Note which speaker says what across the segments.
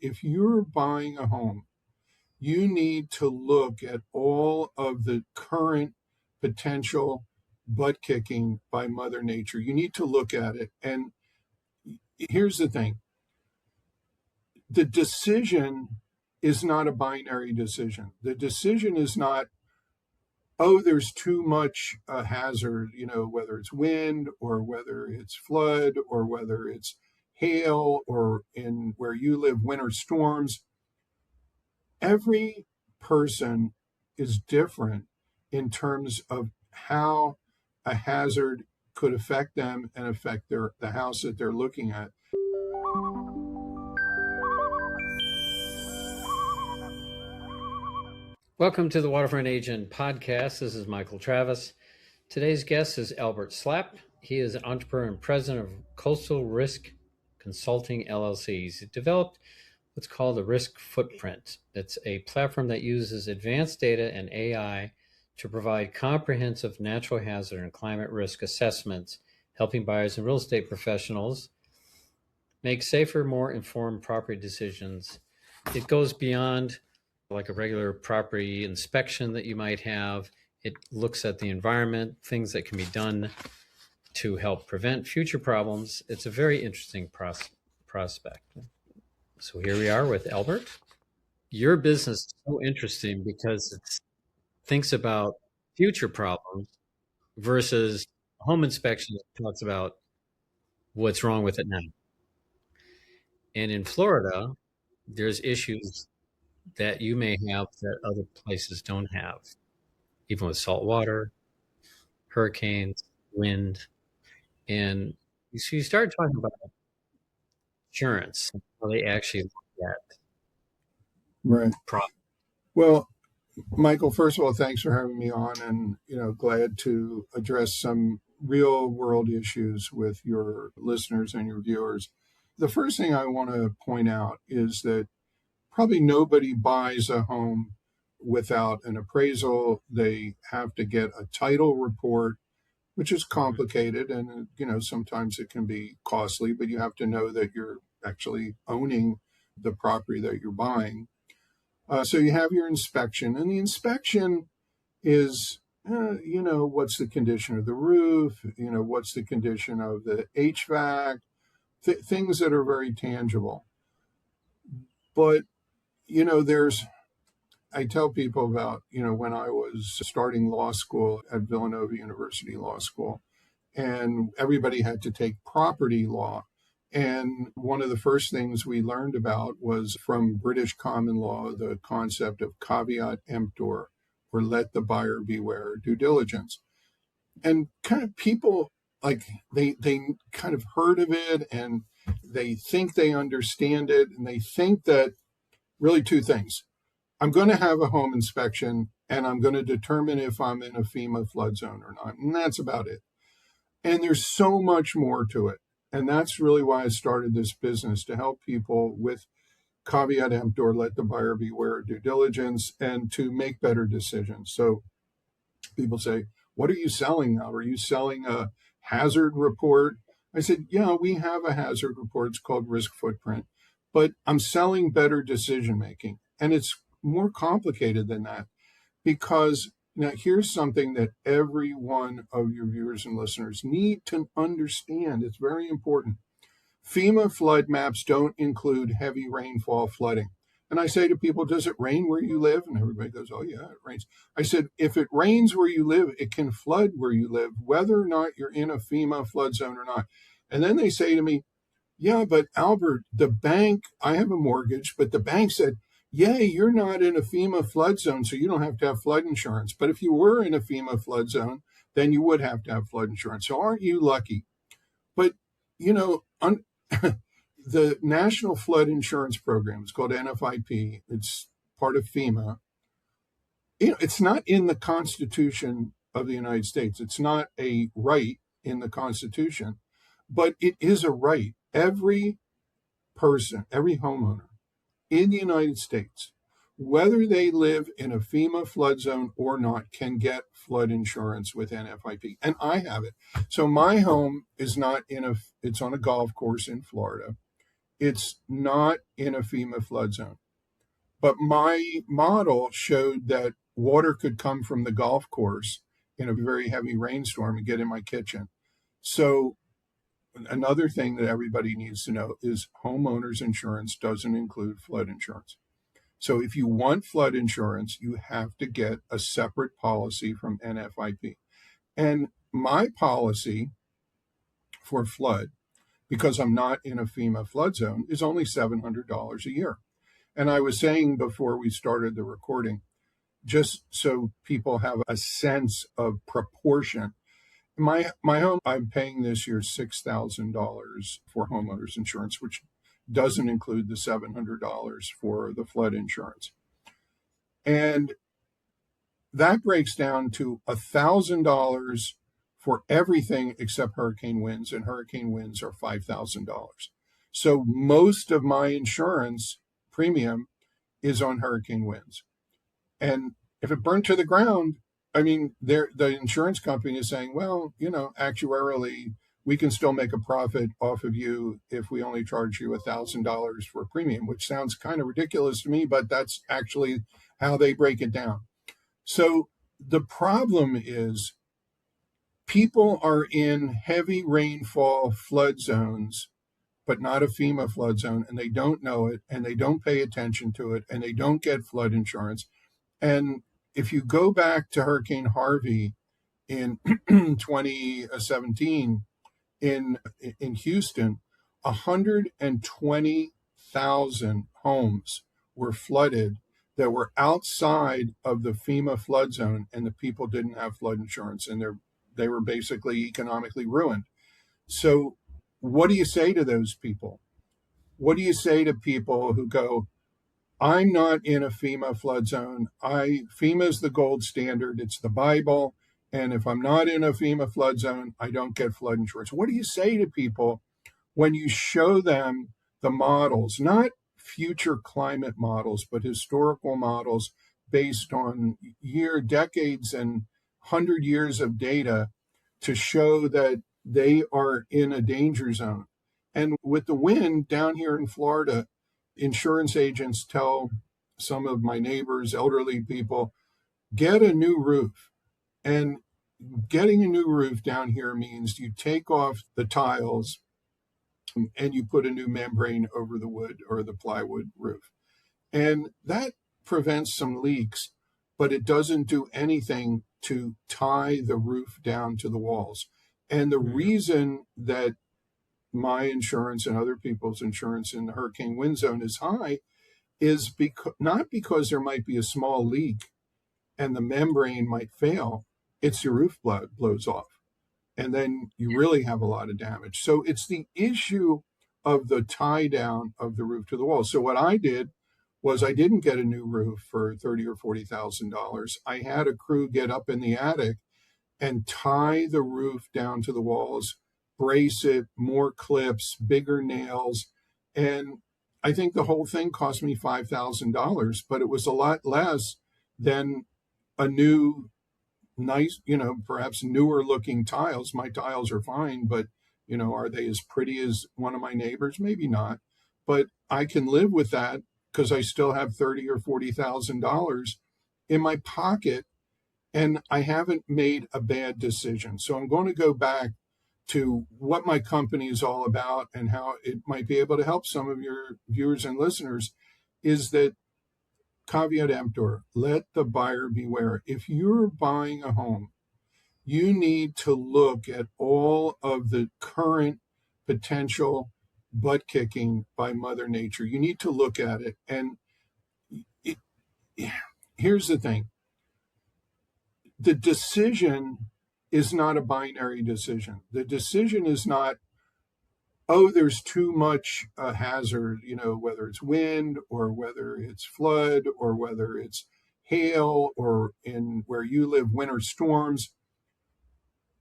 Speaker 1: if you're buying a home, you need to look at all of the current potential butt kicking by Mother Nature. You need to look at it. And here's the thing. The decision is not a binary decision. The decision is not, oh, there's too much hazard, whether it's wind or whether it's flood or whether it's hail or in where you live, winter storms. Every person is different in terms of how a hazard could affect them and affect the house that they're looking at.
Speaker 2: Welcome to the Waterfront Agent Podcast. This is Michael Travis. Today's guest is Albert Slapp. He is an entrepreneur and president of Coastal Risk Consulting LLC. He's developed what's called a RiskFootprint. It's a platform that uses advanced data and AI to provide comprehensive natural hazard and climate risk assessments, helping buyers and real estate professionals make safer, more informed property decisions. It goes beyond like a regular property inspection that you might have. It looks at the environment, things that can be done to help prevent future problems. It's a very interesting prospect. So here we are with Albert. Your business is so interesting because it thinks about future problems versus home inspection that talks about what's wrong with it now. And in Florida, there's issues that you may have that other places don't have, even with salt water, hurricanes, wind. And so you start talking about insurance, how they actually look at
Speaker 1: problems. Well, Michael, first of all, thanks for having me on, and glad to address some real world issues with your listeners and your viewers. The first thing I want to point out is that probably nobody buys a home without an appraisal. They have to get a title report, which is complicated, and sometimes it can be costly, but you have to know that you're actually owning the property that you're buying. So you have your inspection, and the inspection is, what's the condition of the roof, what's the condition of the HVAC, things that are very tangible. But I tell people about, when I was starting law school at Villanova University Law School, and everybody had to take property law. And one of the first things we learned about was from British common law, the concept of caveat emptor, or let the buyer beware, due diligence. And kind of people, like, they kind of heard of it and they think they understand it, and they think that really two things. I'm going to have a home inspection and I'm going to determine if I'm in a FEMA flood zone or not. And that's about it. And there's so much more to it. And that's really why I started this business, to help people with caveat emptor, let the buyer beware, due diligence, and to make better decisions. So people say, what are you selling now? Are you selling a hazard report? I said, yeah, we have a hazard report. It's called RiskFootprint. But I'm selling better decision making. And it's more complicated than that, because now here's something that every one of your viewers and listeners need to understand. It's very important. FEMA flood maps don't include heavy rainfall flooding. And I say to people, does it rain where you live? And everybody goes, oh yeah, it rains. I said, if it rains where you live, it can flood where you live, whether or not you're in a FEMA flood zone or not. And then they say to me, yeah, but Albert, the bank, I have a mortgage, but the bank said, yeah, you're not in a FEMA flood zone, so you don't have to have flood insurance. But if you were in a FEMA flood zone, then you would have to have flood insurance. So aren't you lucky? But, the National Flood Insurance Program, it's called NFIP. It's part of FEMA. It's not in the Constitution of the United States. It's not a right in the Constitution, but it is a right. Every person, every homeowner in the United States, whether they live in a FEMA flood zone or not, can get flood insurance with NFIP. And I have it. So my home is not it's on a golf course in Florida. it's not in a FEMA flood zone. But my model showed that water could come from the golf course in a very heavy rainstorm and get in my kitchen. So another thing that everybody needs to know is homeowners insurance doesn't include flood insurance. So if you want flood insurance, you have to get a separate policy from NFIP. And my policy for flood, because I'm not in a FEMA flood zone, is only $700 a year. And I was saying before we started the recording, just so people have a sense of proportion, my home, I'm paying this year $6,000 for homeowners insurance, which doesn't include the $700 for the flood insurance. And that breaks down to $1,000 for everything except hurricane winds, and hurricane winds are $5,000. So most of my insurance premium is on hurricane winds. And if it burned to the ground, I mean, the insurance company is saying, well, actuarially, we can still make a profit off of you if we only charge you $1,000 for premium, which sounds kind of ridiculous to me, but that's actually how they break it down. So the problem is people are in heavy rainfall flood zones, but not a FEMA flood zone, and they don't know it, and they don't pay attention to it, and they don't get flood insurance. And if you go back to Hurricane Harvey in 2017 in Houston, 120,000 homes were flooded that were outside of the FEMA flood zone, and the people didn't have flood insurance, and they were basically economically ruined. So what do you say to those people? What do you say to people who go, I'm not in a FEMA flood zone. FEMA is the gold standard. It's the Bible. And if I'm not in a FEMA flood zone, I don't get flood insurance. What do you say to people when you show them the models, not future climate models, but historical models based on decades and 100 years of data to show that they are in a danger zone? And with the wind down here in Florida, insurance agents tell some of my neighbors, elderly people, get a new roof. And getting a new roof down here means you take off the tiles and you put a new membrane over the wood or the plywood roof. And that prevents some leaks, but it doesn't do anything to tie the roof down to the walls. And the reason that my insurance and other people's insurance in the hurricane wind zone is high is not because there might be a small leak and the membrane might fail. It's your roof blows off, and then you really have a lot of damage. So it's the issue of the tie down of the roof to the wall. So what I did was I didn't get a new roof for $30,000 or $40,000. I had a crew get up in the attic and tie the roof down to the walls, brace it, more clips, bigger nails. And I think the whole thing cost me $5,000, but it was a lot less than a new, nice, perhaps newer looking tiles. My tiles are fine, but, are they as pretty as one of my neighbors? Maybe not. But I can live with that because I still have $30,000 or $40,000 in my pocket, and I haven't made a bad decision. So I'm going to go back to what my company is all about and how it might be able to help some of your viewers and listeners, is that caveat emptor, let the buyer beware. If you're buying a home, you need to look at all of the current potential butt kicking by Mother Nature. You need to look at it. And here's the thing. The decision is not a binary decision. The decision is not, there's too much hazard, whether it's wind or whether it's flood or whether it's hail or in where you live, winter storms.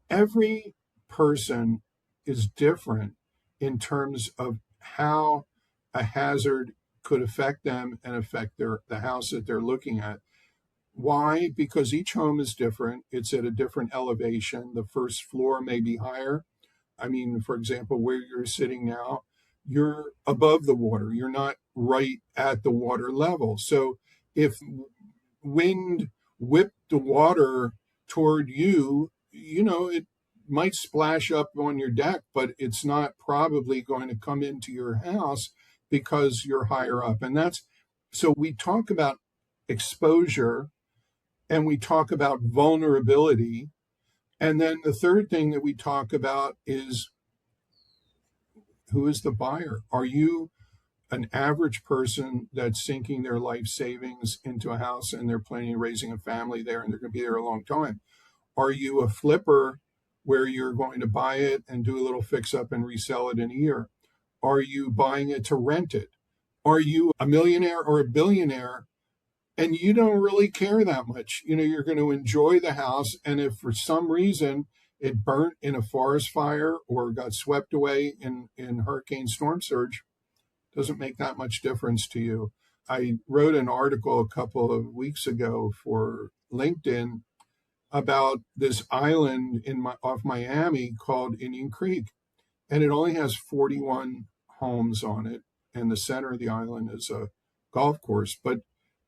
Speaker 1: Every person is different in terms of how a hazard could affect them and affect the house that they're looking at. Why? Because each home is different. It's at a different elevation. The first floor may be higher. I mean, for example, where you're sitting now, you're above the water. You're not right at the water level. So if wind whipped the water toward you, it might splash up on your deck, but it's not probably going to come into your house because you're higher up. So we talk about exposure and we talk about vulnerability. And then the third thing that we talk about is, who is the buyer? Are you an average person that's sinking their life savings into a house and they're planning on raising a family there and they're going to be there a long time? Are you a flipper where you're going to buy it and do a little fix up and resell it in a year? Are you buying it to rent it? Are you a millionaire or a billionaire and you don't really care that much? You're going to enjoy the house. And if for some reason it burnt in a forest fire or got swept away in hurricane storm surge, doesn't make that much difference to you. I wrote an article a couple of weeks ago for LinkedIn about this island off Miami called Indian Creek, and it only has 41 homes on it, and the center of the island is a golf course. But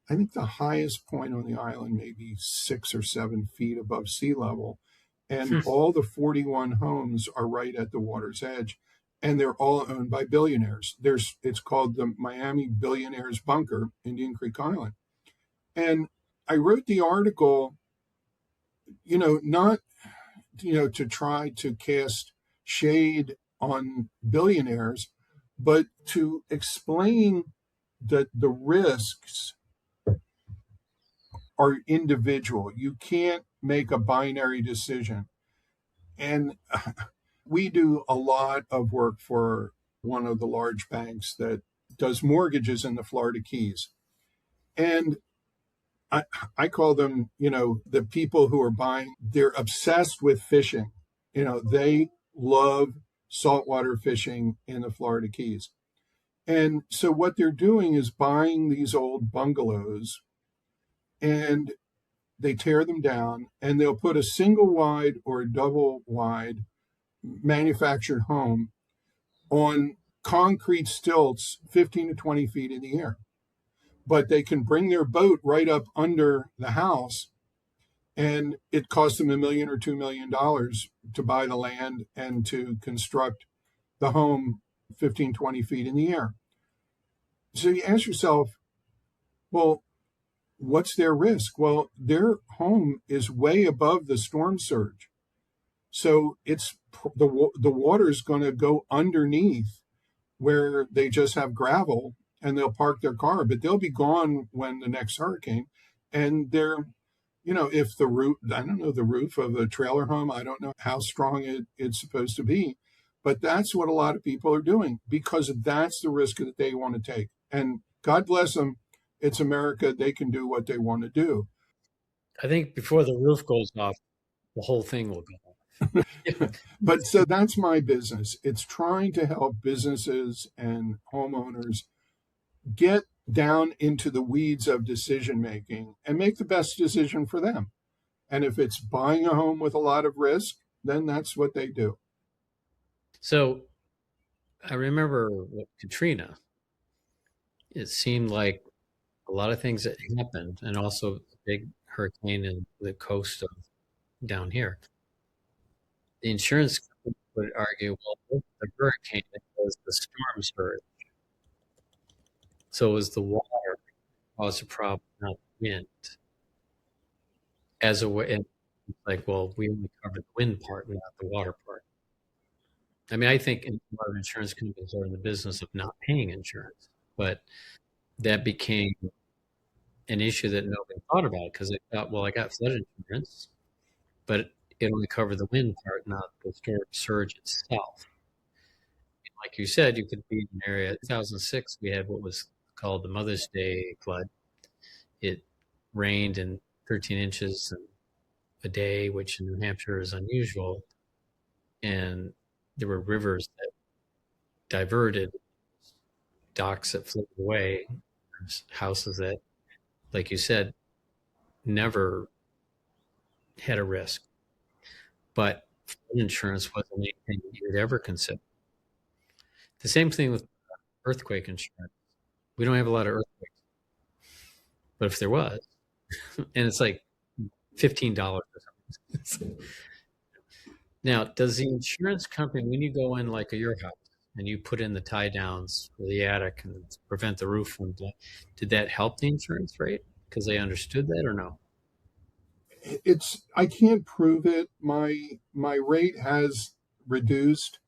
Speaker 1: I think the highest point on the island may be 6 or 7 feet above sea level, and all the 41 homes are right at the water's edge, and they're all owned by billionaires. It's called the Miami Billionaires Bunker, Indian Creek Island. And I wrote the article, not, to try to cast shade on billionaires, but to explain that the risks are individual. You can't make a binary decision. And we do a lot of work for one of the large banks that does mortgages in the Florida Keys. And I call them, the people who are buying, they're obsessed with fishing. They love saltwater fishing in the Florida Keys. And so what they're doing is buying these old bungalows and they tear them down and they'll put a single wide or a double wide manufactured home on concrete stilts 15 to 20 feet in the air. But they can bring their boat right up under the house, and it costs them $1 million or $2 million to buy the land and to construct the home 15, 20 feet in the air. So you ask yourself, well, what's their risk? Well, their home is way above the storm surge. So it's the water is going to go underneath where they just have gravel and they'll park their car, but they'll be gone when the next hurricane. And they're, if the roof, I don't know the roof of a trailer home, I don't know how strong it's supposed to be, but that's what a lot of people are doing because that's the risk that they want to take. And God bless them. It's America. They can do what they want to do.
Speaker 2: I think before the roof goes off, the whole thing will go off.
Speaker 1: But so that's my business. It's trying to help businesses and homeowners get down into the weeds of decision making and make the best decision for them. And if it's buying a home with a lot of risk, then that's what they do.
Speaker 2: So I remember with Katrina, it seemed like a lot of things that happened, and also a big hurricane in the coast of down here. The insurance company would argue, well, the hurricane, it was the storm surge. So it was the water that caused the problem, not the wind. As a way, and it's like, well, we only covered the wind part, not the water part. I mean, I think a lot of insurance companies are in the business of not paying insurance, but that became an issue that nobody thought about because they thought, well, I got flood insurance, but it only covered the wind part, not the storm surge itself. And like you said, you could be in an area. 2006, we had what was called the Mother's Day flood. It rained in 13 inches a day, which in New Hampshire is unusual. And there were rivers that diverted, docks that floated away, houses that, like you said, never had a risk. But flood insurance wasn't anything you would ever consider. The same thing with earthquake insurance. We don't have a lot of earthquakes, but if there was, and it's like $15 or something. Now, does the insurance company, when you go in like your house and you put in the tie downs for the attic and prevent the roof from blowing, did that help the insurance rate because they understood that or no?
Speaker 1: I can't prove it. My rate has reduced.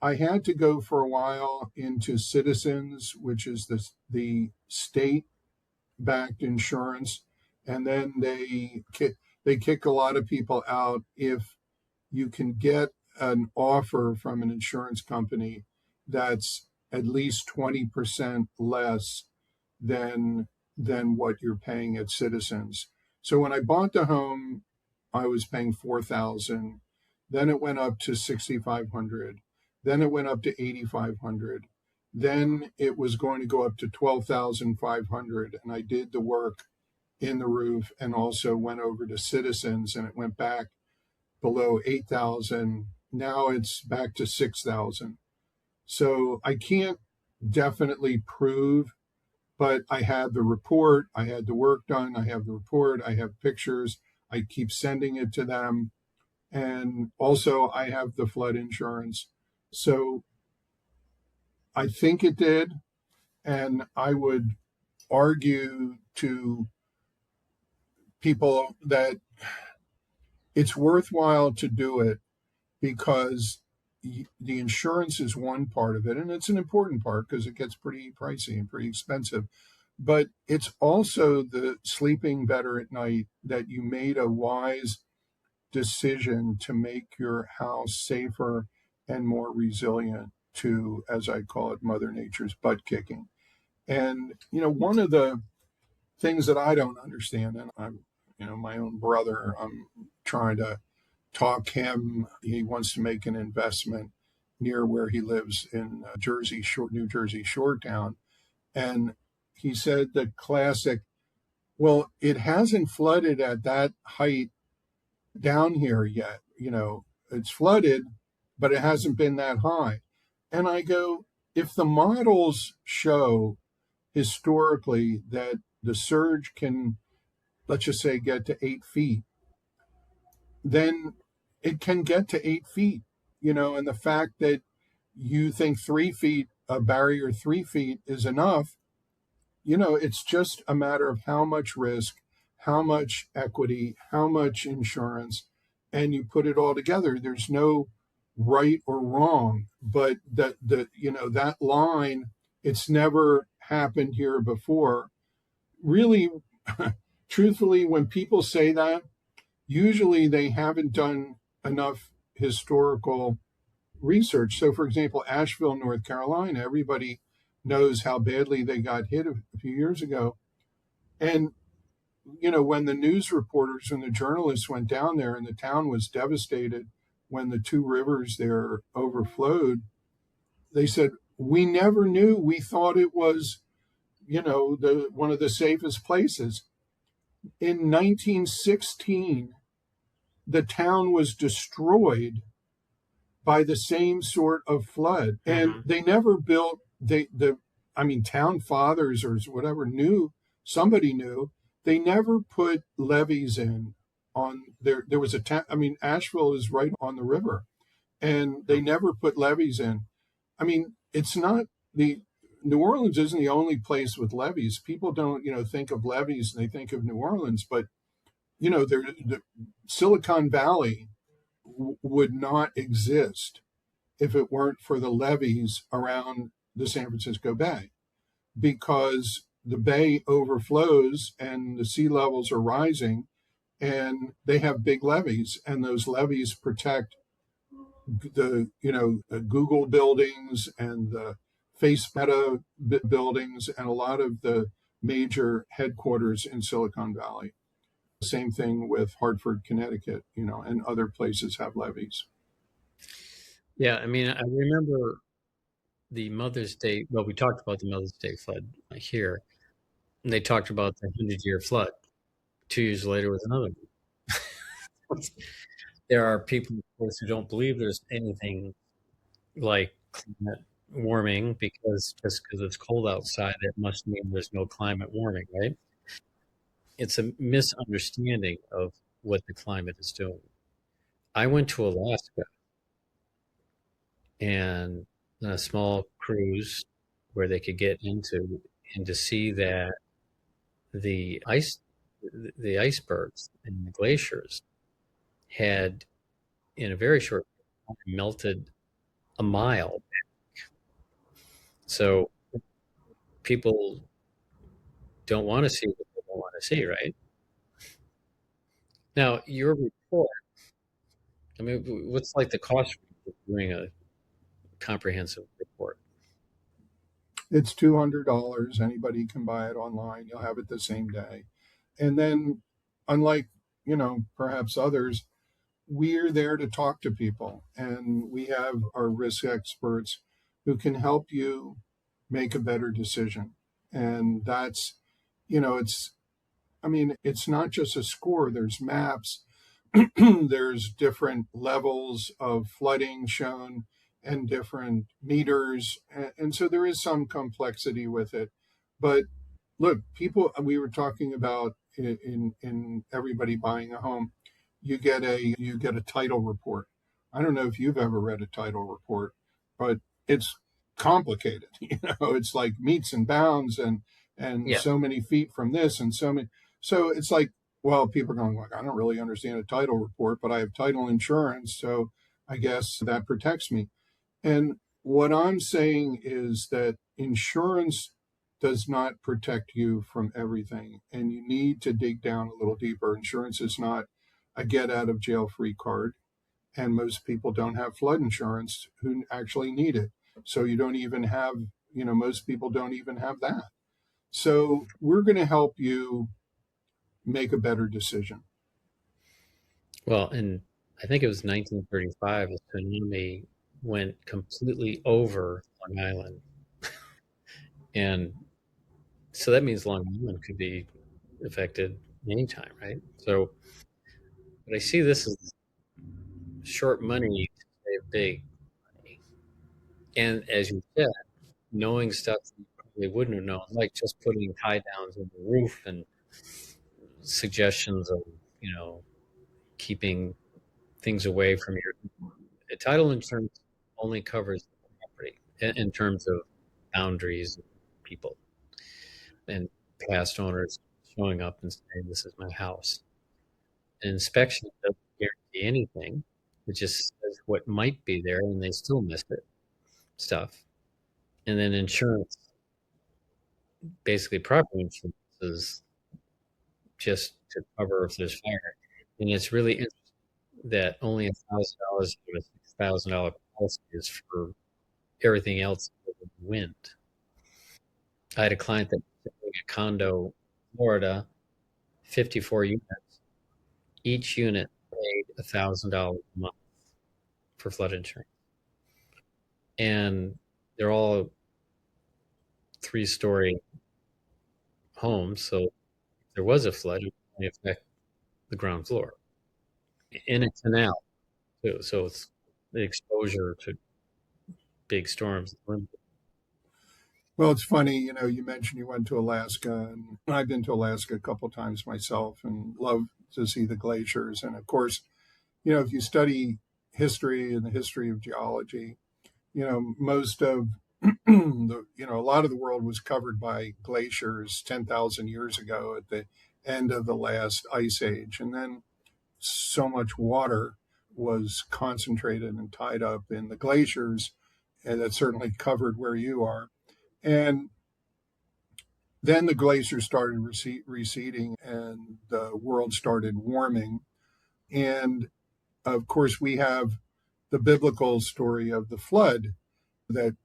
Speaker 1: I had to go for a while into Citizens, which is the state backed insurance, and then they kick a lot of people out if you can get an offer from an insurance company that's at least 20% less than what you're paying at Citizens. So when I bought the home, I was paying $4,000. Then it went up to $6,500. Then it went up to $8,500. Then it was going to go up to $12,500, and I did the work in the roof and also went over to Citizens, and it went back below $8,000. Now it's back to $6,000. So I can't definitely prove, but I had the report, I had the work done, I have the report, I have pictures, I keep sending it to them. And also I have the flood insurance. So I think it did. And I would argue to people that it's worthwhile to do it because the insurance is one part of it, and it's an important part because it gets pretty pricey and pretty expensive. But it's also the sleeping better at night that you made a wise decision to make your house safer and more resilient to, as I call it, Mother Nature's butt kicking. And, one of the things that I don't understand, and I'm, my own brother, I'm trying to talk him. He wants to make an investment near where he lives in New Jersey Shoretown. And he said the classic, well, it hasn't flooded at that height down here yet. It's flooded, but it hasn't been that high. And I go, if the models show historically that the surge can, let's just say, get to 8 feet, then it can get to 8 feet, and the fact that you think 3 feet, a barrier 3 feet is enough, it's just a matter of how much risk, how much equity, how much insurance, and you put it all together. There's no right or wrong, but that line, it's never happened here before. Really, truthfully, when people say that, usually they haven't done enough historical research. So, for example, Asheville, North Carolina, everybody knows how badly they got hit a few years ago. And, when the news reporters and the journalists went down there and the town was devastated when the two rivers there overflowed, they said, we never knew. We thought it was, one of the safest places. In 1916, the town was destroyed by the same sort of flood. And they never built town fathers or whatever somebody knew, they never put levees in on there. There was Asheville is right on the river, and they never put levees in. It's not New Orleans isn't the only place with levees. People don't, think of levees and they think of New Orleans, but the Silicon Valley would not exist if it weren't for the levees around the San Francisco Bay, because the bay overflows and the sea levels are rising, and they have big levees, and those levees protect the Google buildings and the Meta buildings and a lot of the major headquarters in Silicon Valley. Same thing with Hartford, Connecticut, and other places have levees.
Speaker 2: Yeah, I remember the Mother's Day. Well, we talked about the Mother's Day flood here. And they talked about the 100-year flood. 2 years later was another one. There are people, of course, who don't believe there's anything like climate warming because just because it's cold outside, it must mean there's no climate warming, right? It's a misunderstanding of what the climate is doing. I went to Alaska and on a small cruise where they could get into and to see that the ice the icebergs and the glaciers had in a very short time melted a mile. So people don't want to see what they don't want to see, right? Now, your report, I mean, what's like the cost of doing a comprehensive report?
Speaker 1: It's $200. Anybody can buy it online. You'll have it the same day. And then, unlike, perhaps others, we're there to talk to people, and we have our risk experts who can help you make a better decision. And that's, it's, I mean, it's not just a score. There's maps, there's different levels of flooding shown and different meters. And so there is some complexity with it. But look, people, we were talking about in everybody buying a home, you get a title report. I don't know if you've ever read a title report, but it's complicated. It's like meets and bounds and
Speaker 2: Yeah.
Speaker 1: so many feet from this and so many. So it's like, well, people are going like, I don't really understand a title report, but I have title insurance, so I guess that protects me. And what I'm saying is that insurance does not protect you from everything, and you need to dig down a little deeper. Insurance is not a get out of jail free card, and most people don't have flood insurance who actually need it. So you don't even have, most people don't even have that. So we're going to help you make a better decision.
Speaker 2: Well, and I think it was 1935, a tsunami went completely over Long Island. And so that means Long Island could be affected anytime, right? So, but I see this as short money to save big money. And as you said, knowing stuff you probably wouldn't have known, like just putting tie downs on the roof and suggestions of, you know, keeping things away from your title insurance only covers the property in terms of boundaries and people and past owners showing up and saying, this is my house. An inspection doesn't guarantee anything. It just says what might be there and they still missed it stuff. And then insurance, basically property insurance is just to cover if there's fire. And it's really interesting that only $1,000 of a $6,000 policy is for everything else other than wind. I had a client that was doing a condo in Florida, 54 units. Each unit paid $1,000 a month for flood insurance. And they're all 3-story homes. So if there was a flood, it would only affect the ground floor. In a canal, too. So it's the exposure to big storms.
Speaker 1: Well, it's funny, you mentioned you went to Alaska, and I've been to Alaska a couple of times myself and love to see the glaciers. And of course, if you study history and the history of geology, most of a lot of the world was covered by glaciers 10,000 years ago at the end of the last ice age. And then so much water was concentrated and tied up in the glaciers, and that certainly covered where you are. And then the glaciers started receding and the world started warming. And of course, we have the biblical story of the flood that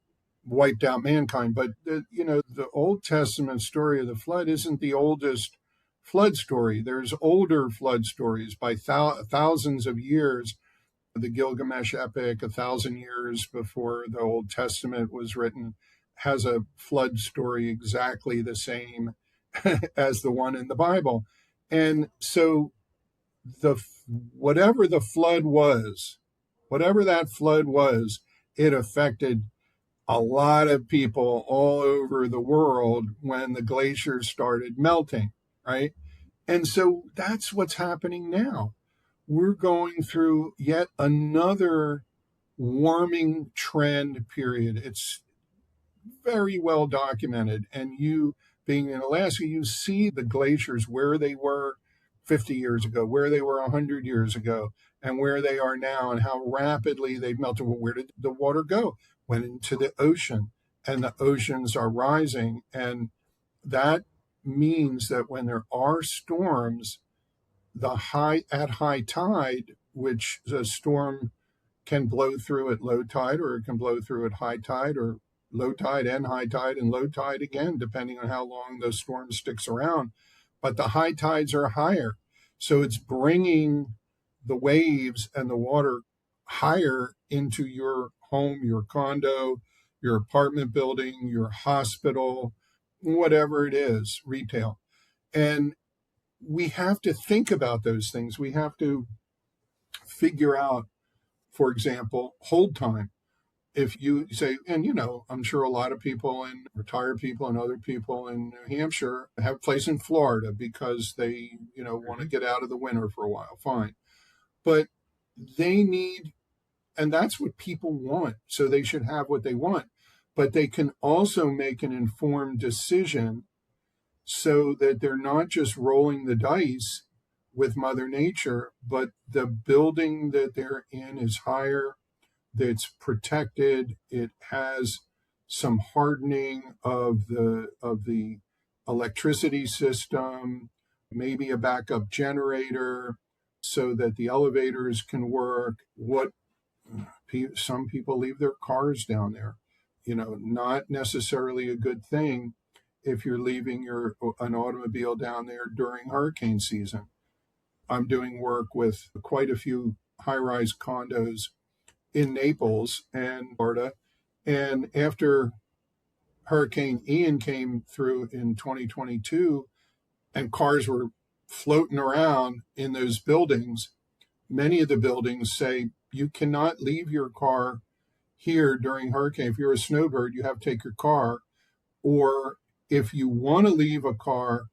Speaker 1: wiped out mankind. But, the Old Testament story of the flood isn't the oldest flood story. There's older flood stories by thousands of years. The Gilgamesh epic, 1,000 years before the Old Testament was written, has a flood story exactly the same as the one in the Bible. And so the whatever that flood was, it affected a lot of people all over the world when the glaciers started melting, right? And so that's what's happening now. We're going through yet another warming trend period. It's very well documented. And you, being in Alaska, you see the glaciers where they were 50 years ago, where they were 100 years ago, and where they are now, and how rapidly they've melted. Well, where did the water go? Went into the ocean, and the oceans are rising. And that means that when there are storms, at high tide, which the storm can blow through at low tide, or it can blow through at high tide, or low tide and high tide and low tide again, depending on how long the storm sticks around. But the high tides are higher. So it's bringing the waves and the water higher into your home, your condo, your apartment building, your hospital, whatever it is, retail. And we have to think about those things. We have to figure out, for example, hold time. If you say, and I'm sure a lot of people and retired people and other people in New Hampshire have a place in Florida because they, want to get out of the winter for a while. Fine. But they need, and that's what people want. So they should have what they want. But they can also make an informed decision so that they're not just rolling the dice with Mother Nature, but the building that they're in is higher, that's protected, it has some hardening of the electricity system, maybe a backup generator so that the elevators can work. Some people leave their cars down there, not necessarily a good thing if you're leaving an automobile down there during hurricane season. I'm doing work with quite a few high-rise condos in Naples and Florida. And after Hurricane Ian came through in 2022 and cars were floating around in those buildings, many of the buildings say you cannot leave your car here during hurricane. If you're a snowbird, you have to take your car. Or if you want to leave a car,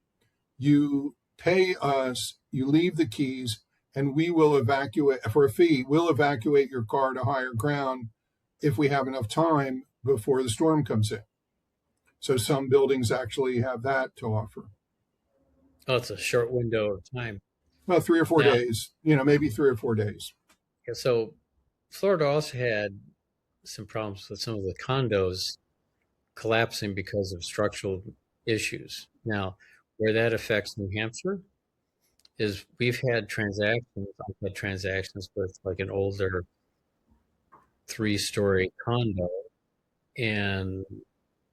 Speaker 1: you pay us, you leave the keys, and we will evacuate for a fee. We'll evacuate your car to higher ground if we have enough time before the storm comes in. So some buildings actually have that to offer.
Speaker 2: Oh, it's a short window of time.
Speaker 1: Well, 3 or 4 days, maybe 3 or 4 days.
Speaker 2: Yeah, so Florida also had some problems with some of the condos collapsing because of structural issues. Now, where that affects New Hampshire is I've had transactions with like an older 3-story condo, and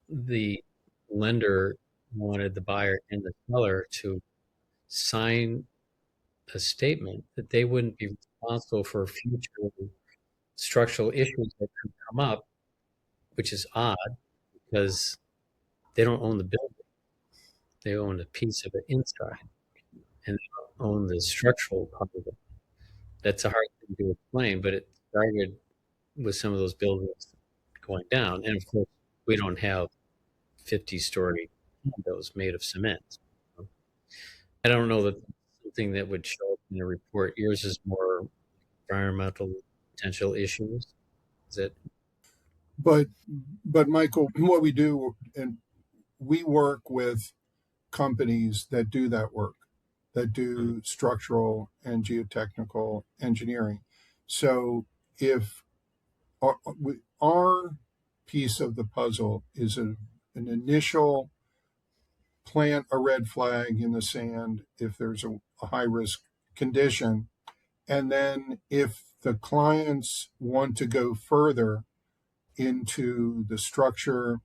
Speaker 2: the lender wanted the buyer and the seller to sign a statement that they wouldn't be responsible for future structural issues that could come up, which is odd because they don't own the building. They own a piece of it inside, and they don't own the structural part of it. That's a hard thing to explain, but it started with some of those buildings going down. And of course, we don't have 50-story condos made of cement. I don't know that something that would show up in a report. Yours is more environmental potential issues. Is it?
Speaker 1: But Michael, what we do, and we work with companies that do that work, that do structural and geotechnical engineering. So if our piece of the puzzle is an initial plant a red flag in the sand if there's a high risk condition, and then if the clients want to go further into the structure,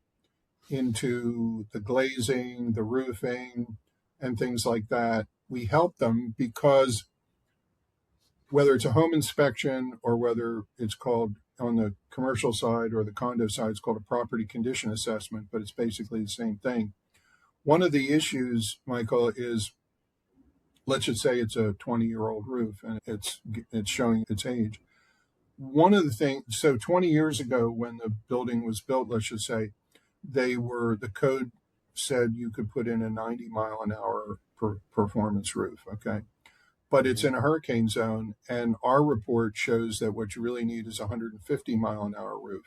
Speaker 1: into the glazing, the roofing, and things like that, we help them, because whether it's a home inspection or whether it's called on the commercial side or the condo side, it's called a property condition assessment, but it's basically the same thing. One of the issues, Michael, is, let's just say it's a 20-year-old roof and it's showing its age. one of the things, so 20 years ago when the building was built, let's just say, the code said you could put in a 90 mile an hour performance roof, okay? But it's in a hurricane zone, and our report shows that what you really need is a 150 mile an hour roof.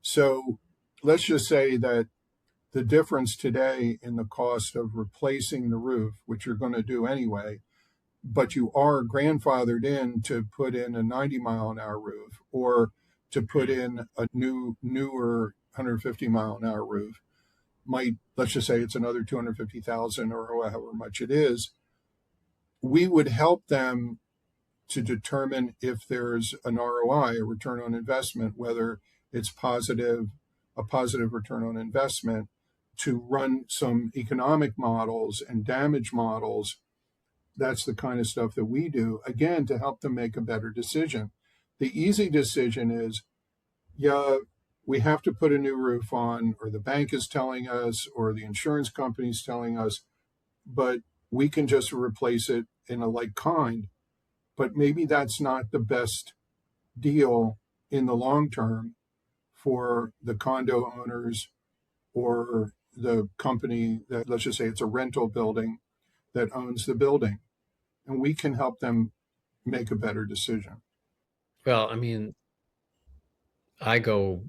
Speaker 1: So let's just say that the difference today in the cost of replacing the roof, which you're going to do anyway, but you are grandfathered in to put in a 90 mile an hour roof or to put in a newer 150 mile an hour roof, let's just say it's another 250,000 or however much it is. We would help them to determine if there's an ROI, a return on investment, whether it's a positive return on investment, to run some economic models and damage models. That's the kind of stuff that we do, again, to help them make a better decision. The easy decision is, yeah, we have to put a new roof on, or the bank is telling us, or the insurance company is telling us, but we can just replace it in a like kind. But maybe that's not the best deal in the long term for the condo owners or the company that, let's just say it's a rental building that owns the building. And we can help them make a better decision.
Speaker 2: Well, I mean, I go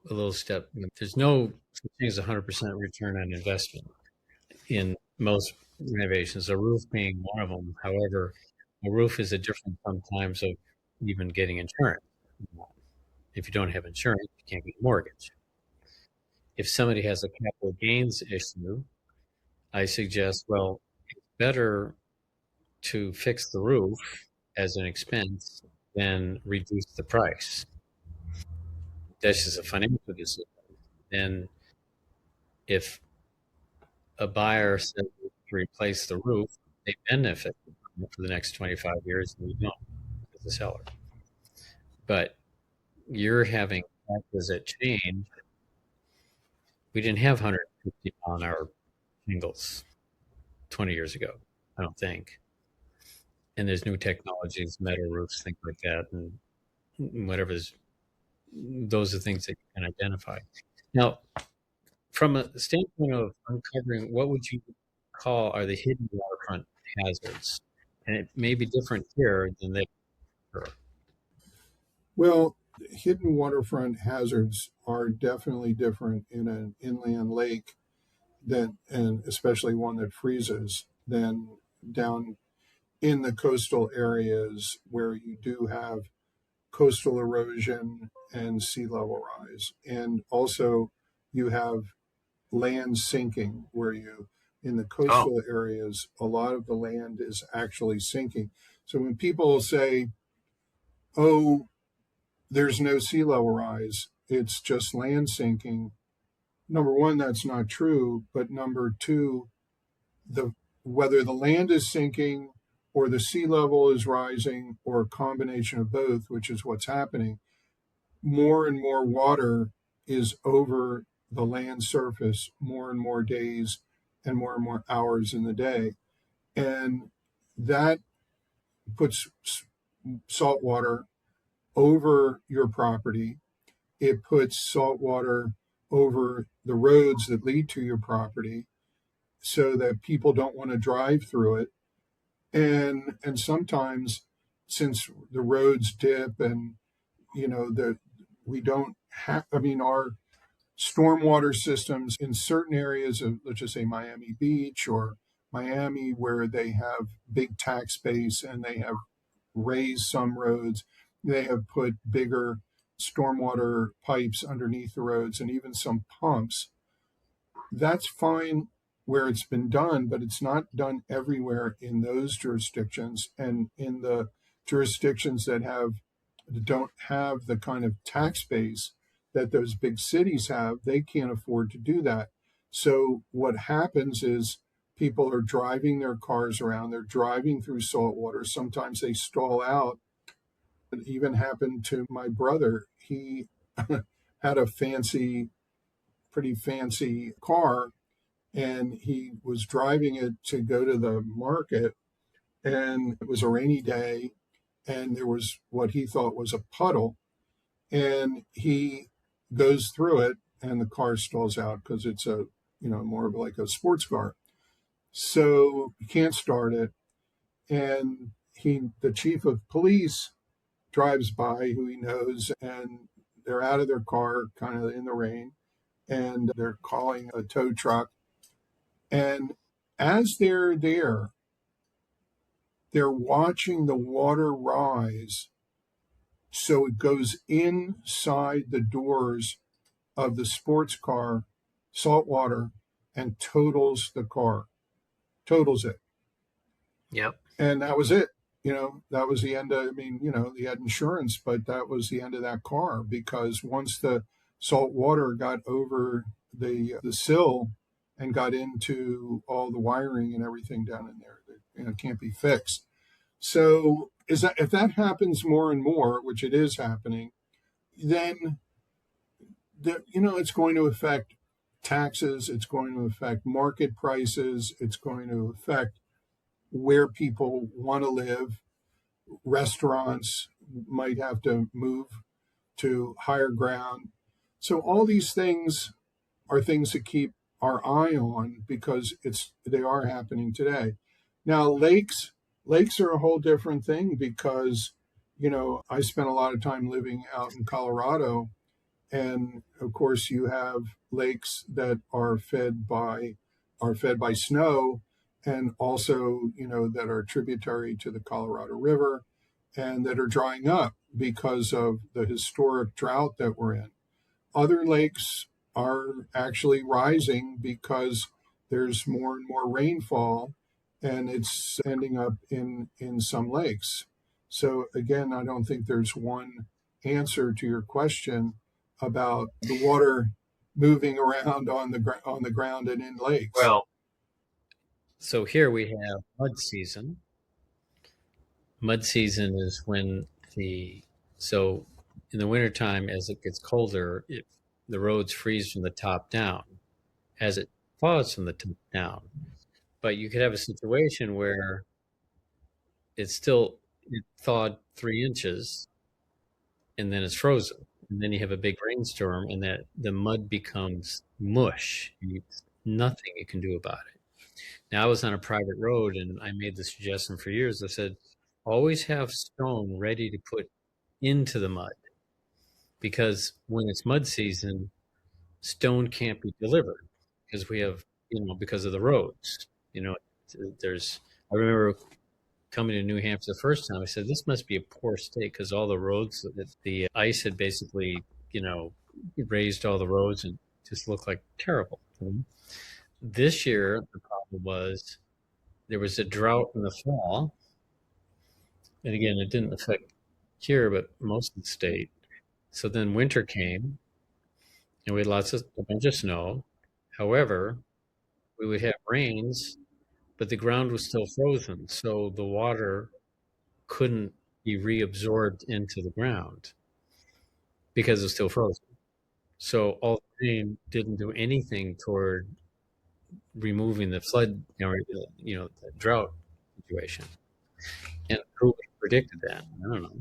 Speaker 2: a little step. There's no such thing as 100% return on investment in most renovations, a roof being one of them. However, a roof is a difference sometimes of even getting insurance. If you don't have insurance, you can't get a mortgage. If somebody has a capital gains issue, I suggest, well, it's better to fix the roof as an expense than reduce the price. That's just a financial decision. And if a buyer says to replace the roof, they benefit for the next 25 years, and you don't as a seller. But you're having taxes that change. We didn't have 150 mile an hour shingles 20 years ago, I don't think. And there's new technologies, metal roofs, things like that, and whatever. Those are things that you can identify. Now, from a standpoint of uncovering, what would you call are the hidden waterfront hazards? And it may be different here than they are.
Speaker 1: Well, hidden waterfront hazards are definitely different in an inland lake and especially one that freezes, than down in the coastal areas where you do have coastal erosion and sea level rise. And also you have land sinking where in the coastal areas, a lot of the land is actually sinking. So when people say, oh, there's no sea level rise, it's just land sinking. Number one, that's not true. But number two, whether the land is sinking or the sea level is rising or a combination of both, which is what's happening, more and more water is over the land surface more and more days and more hours in the day. And that puts salt water over your property. It puts salt water over the roads that lead to your property so that people don't want to drive through it. And sometimes, since the roads dip and we don't have, our stormwater systems in certain areas of, let's just say, Miami Beach or Miami, where they have big tax base and they have raised some roads, they have put bigger stormwater pipes underneath the roads and even some pumps. That's fine where it's been done, but it's not done everywhere in those jurisdictions. And in the jurisdictions that don't have the kind of tax base that those big cities have, they can't afford to do that. So what happens is people are driving their cars around, they're driving through salt water. Sometimes they stall out. It even happened to my brother. He had a pretty fancy car, and he was driving it to go to the market, and it was a rainy day, and there was what he thought was a puddle, and he goes through it, and the car stalls out because it's a, more of like a sports car. So he can't start it, and the chief of police drives by, who he knows, and they're out of their car, kind of in the rain, and they're calling a tow truck. And as they're there, they're watching the water rise. So it goes inside the doors of the sports car, salt water, and totals the car, totals it.
Speaker 2: Yep.
Speaker 1: And that was it. That was the end of, he had insurance, but that was the end of that car, because once the salt water got over the sill and got into all the wiring and everything down in there, that can't be fixed. So if that happens more and more, which it is happening, then it's going to affect taxes, it's going to affect market prices, it's going to affect where people want to live. Restaurants might have to move to higher ground. So all these things are things to keep our eye on, because they are happening today. Now, lakes are a whole different thing, because, I spent a lot of time living out in Colorado, and of course you have lakes that are fed by snow, and also, that are tributary to the Colorado River, and that are drying up because of the historic drought that we're in. Other lakes are actually rising because there's more and more rainfall, and it's ending up in some lakes. So again, I don't think there's one answer to your question about the water moving around on the ground and in lakes.
Speaker 2: Well, so here we have mud season. Mud season is when so in the wintertime, as it gets colder, the roads freeze from the top down as it thaws from the top down. But you could have a situation where it thawed 3 inches and then it's frozen. And then you have a big rainstorm, and that the mud becomes mush. Nothing you can do about it. Now, I was on a private road, and I made the suggestion for years. I said, always have stone ready to put into the mud, because when it's mud season, stone can't be delivered because we have, because of the roads. I remember coming to New Hampshire the first time, I said, this must be a poor state, because all the roads, the ice had basically, raised all the roads and just looked like terrible. This year, the problem was there was a drought in the fall. And again, it didn't affect here, but most of the state. So then winter came, and we had a bunch of snow. However, we would have rains, but the ground was still frozen. So the water couldn't be reabsorbed into the ground because it's still frozen. So all the rain didn't do anything toward removing the flood, the drought situation. And who predicted that? I don't know.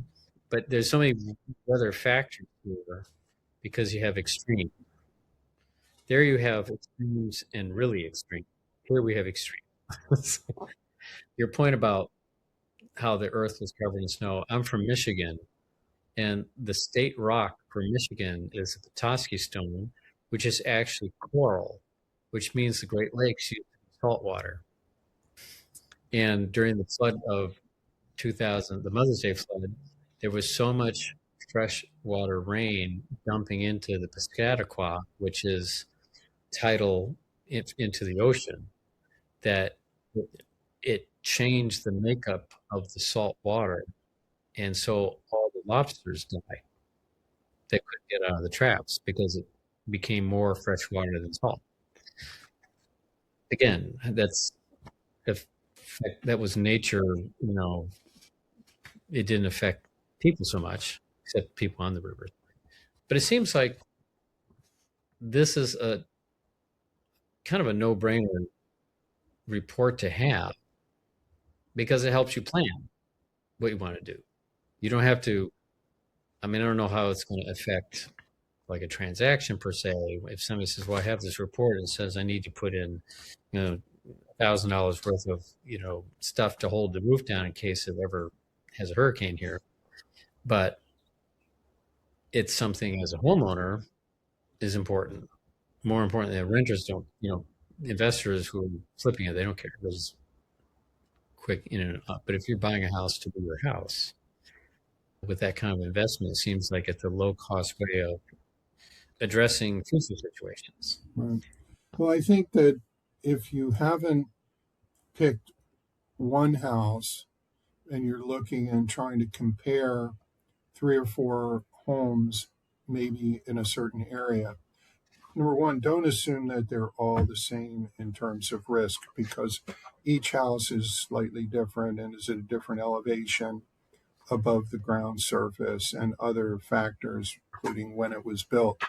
Speaker 2: But there's so many other factors here, because you have extreme. There you have extremes and really extreme. Here we have extreme. So your point about how the earth was covered in snow. I'm from Michigan, and the state rock for Michigan is the Petoskey stone, which is actually coral, which means the Great Lakes use salt water. And during the flood of 2000, the Mother's Day flood, there was so much freshwater rain dumping into the Piscataqua, which is tidal into the ocean, that it changed the makeup of the salt water. And so all the lobsters died. They couldn't get out of the traps because it became more fresh water than salt. Again, that was nature, it didn't affect people so much, except people on the river. But it seems like this is a kind of a no-brainer report to have, because it helps you plan what you want to do. You don't have to, I mean, I don't know how it's going to affect like a transaction per se. If somebody says, well, I have this report and says I need to put in, $1,000 worth of, stuff to hold the roof down in case it ever has a hurricane here. But it's something as a homeowner is important. More importantly, renters don't, investors who are flipping it, they don't care. It's quick in and out. But if you're buying a house to be your house with that kind of investment, it seems like it's a low cost way of addressing future situations.
Speaker 1: Right. Well, I think that if you haven't picked one house and you're looking and trying to compare 3 or 4 homes, maybe in a certain area, number one, don't assume that they're all the same in terms of risk, because each house is slightly different and is at a different elevation above the ground surface and other factors, including when it was built.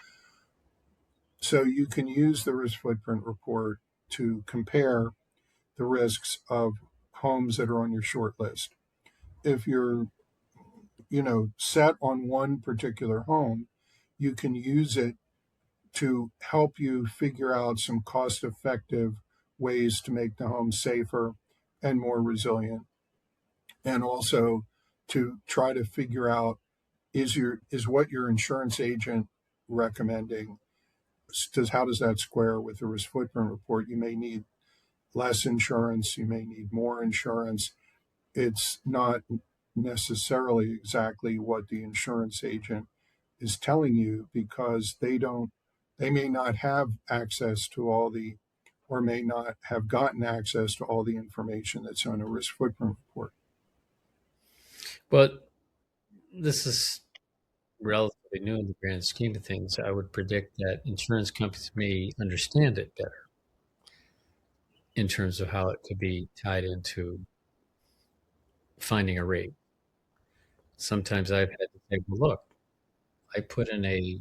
Speaker 1: So you can use the risk footprint report to compare the risks of homes that are on your short list. If you're, set on one particular home, you can use it to help you figure out some cost-effective ways to make the home safer and more resilient. And also to try to figure out, is what your insurance agent recommending, how does that square with the risk footprint report? You may need less insurance, you may need more insurance. It's not necessarily exactly what the insurance agent is telling you, because they may not have access to or may not have gotten access to all the information that's on a risk footprint report.
Speaker 2: But this is relatively new in the grand scheme of things. I would predict that insurance companies may understand it better in terms of how it could be tied into finding a rate. Sometimes I've had to say, well, look, I put in a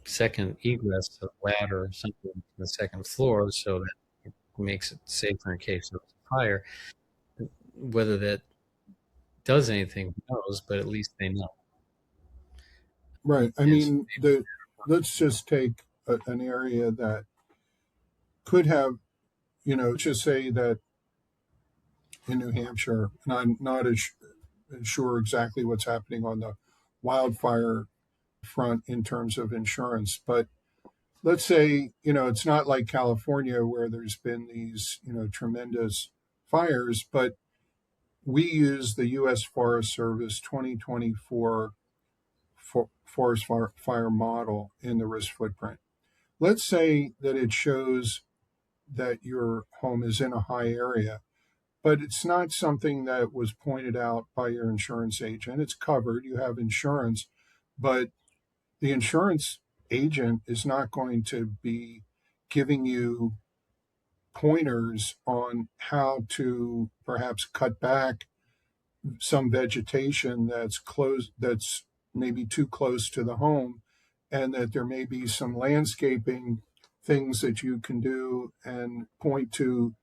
Speaker 2: second egress, a ladder or something on the second floor so that it makes it safer in case of a fire. Whether that does anything, who knows, but at least they know.
Speaker 1: Right. I mean, let's just take an area that could have, just say that in New Hampshire, and I'm not as sure exactly what's happening on the wildfire front in terms of insurance, but let's say, it's not like California where there's been these, tremendous fires, but we use the U.S. Forest Service 2024 forest fire model in the risk footprint. Let's say that it shows that your home is in a high area, but it's not something that was pointed out by your insurance agent. It's covered, you have insurance, but the insurance agent is not going to be giving you pointers on how to perhaps cut back some vegetation that's maybe too close to the home, and that there may be some landscaping things that you can do, and point to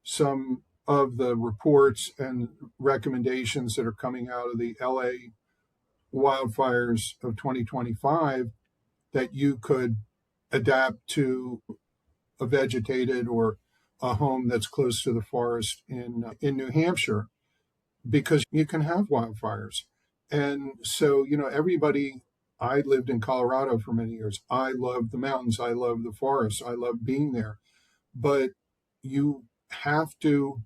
Speaker 1: some of the reports and recommendations that are coming out of the LA wildfires of 2025 that you could adapt to a vegetated or a home that's close to the forest in New Hampshire, because you can have wildfires. And so, I lived in Colorado for many years. I love the mountains. I love the forests. I love being there. But you have to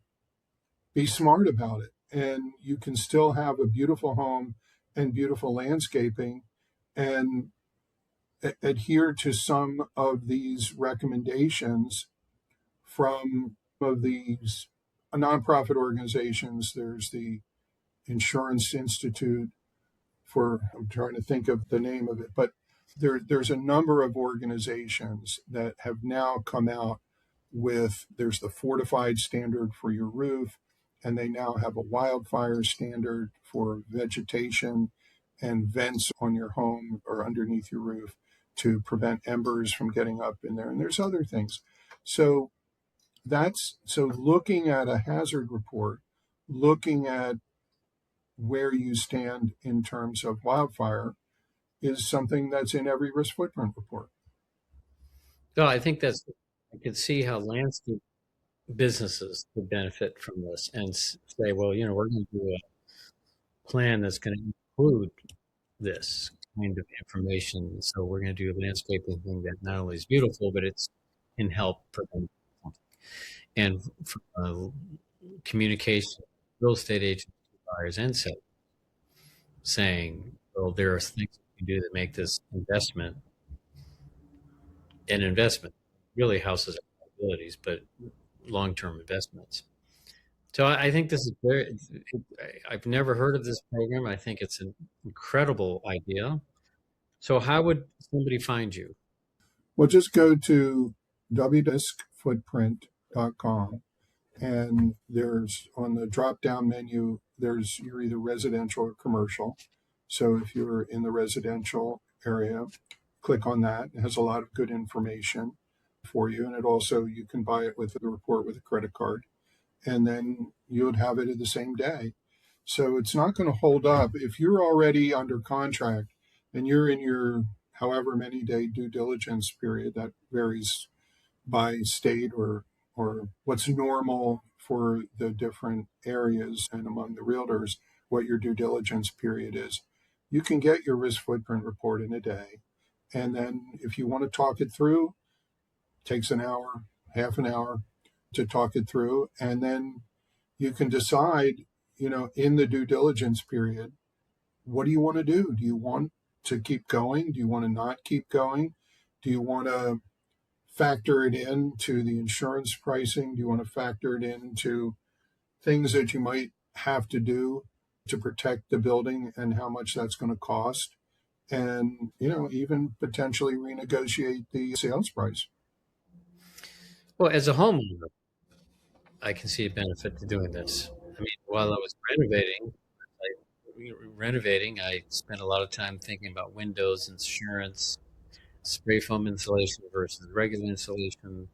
Speaker 1: be smart about it. And you can still have a beautiful home and beautiful landscaping and adhere to some of these recommendations from of these nonprofit organizations. There's the Insurance Institute I'm trying to think of the name of it, but there's a number of organizations that have now come out there's the Fortified standard for your roof, and they now have a wildfire standard for vegetation and vents on your home or underneath your roof to prevent embers from getting up in there. And there's other things. So looking at a hazard report, looking at where you stand in terms of wildfire is something that's in every risk footprint report.
Speaker 2: No, I think I could see how landscape businesses would benefit from this and say, well, we're going to do a plan that's going to include this kind of information. So we're going to do a landscaping thing that not only is beautiful, but it's can help prevent something. And from communication, real estate agents, buyers, and sellers, saying, well, there are things you can do that make this investment an investment, really houses our liabilities, but long-term investments. So I think this is I've never heard of this program. I think it's an incredible idea. So how would somebody find you?
Speaker 1: Well, just go to riskfootprint.com, and there's on the drop-down menu, you're either residential or commercial. So if you're in the residential area, click on that. It has a lot of good information for you. And you can buy it with the report with a credit card, and then you would have it the same day. So it's not going to hold up. If you're already under contract and you're in your however many day due diligence period, that varies by state or what's normal for the different areas and among the realtors, what your due diligence period is. You can get your risk footprint report in a day. And then if you want to talk it through, it takes an hour, half an hour to talk it through. And then you can decide, in the due diligence period, what do you want to do? Do you want to keep going? Do you want to not keep going? Do you want to factor it into the insurance pricing? Do you want to factor it into things that you might have to do to protect the building and how much that's going to cost? And, even potentially renegotiate the sales price.
Speaker 2: Well, as a homeowner, I can see a benefit to doing this. I mean, while I was renovating, I spent a lot of time thinking about windows, insurance, spray foam insulation versus regular insulation.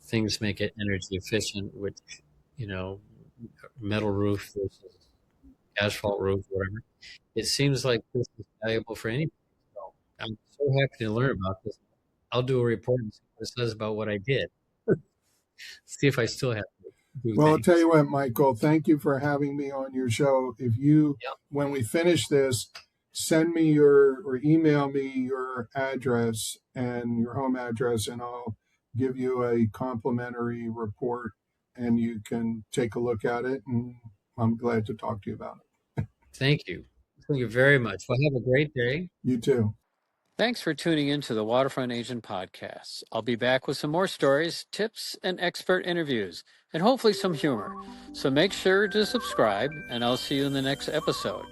Speaker 2: Things make it energy efficient, which, metal roof versus asphalt roof, whatever. It seems like this is valuable for anybody. So I'm so happy to learn about this. I'll do a report and see what it says about what I did. See if I still have to do
Speaker 1: Well,
Speaker 2: things.
Speaker 1: I'll tell you what, Michael, thank you for having me on your show. If you, when we finish this, send me or email me your address and your home address, and I'll give you a complimentary report and you can take a look at it. And I'm glad to talk to you about it.
Speaker 2: Thank you. Thank you very much. Well, have a great day.
Speaker 1: You too.
Speaker 2: Thanks for tuning in to the Waterfront Agent Podcast. I'll be back with some more stories, tips, and expert interviews, and hopefully some humor. So make sure to subscribe, and I'll see you in the next episode.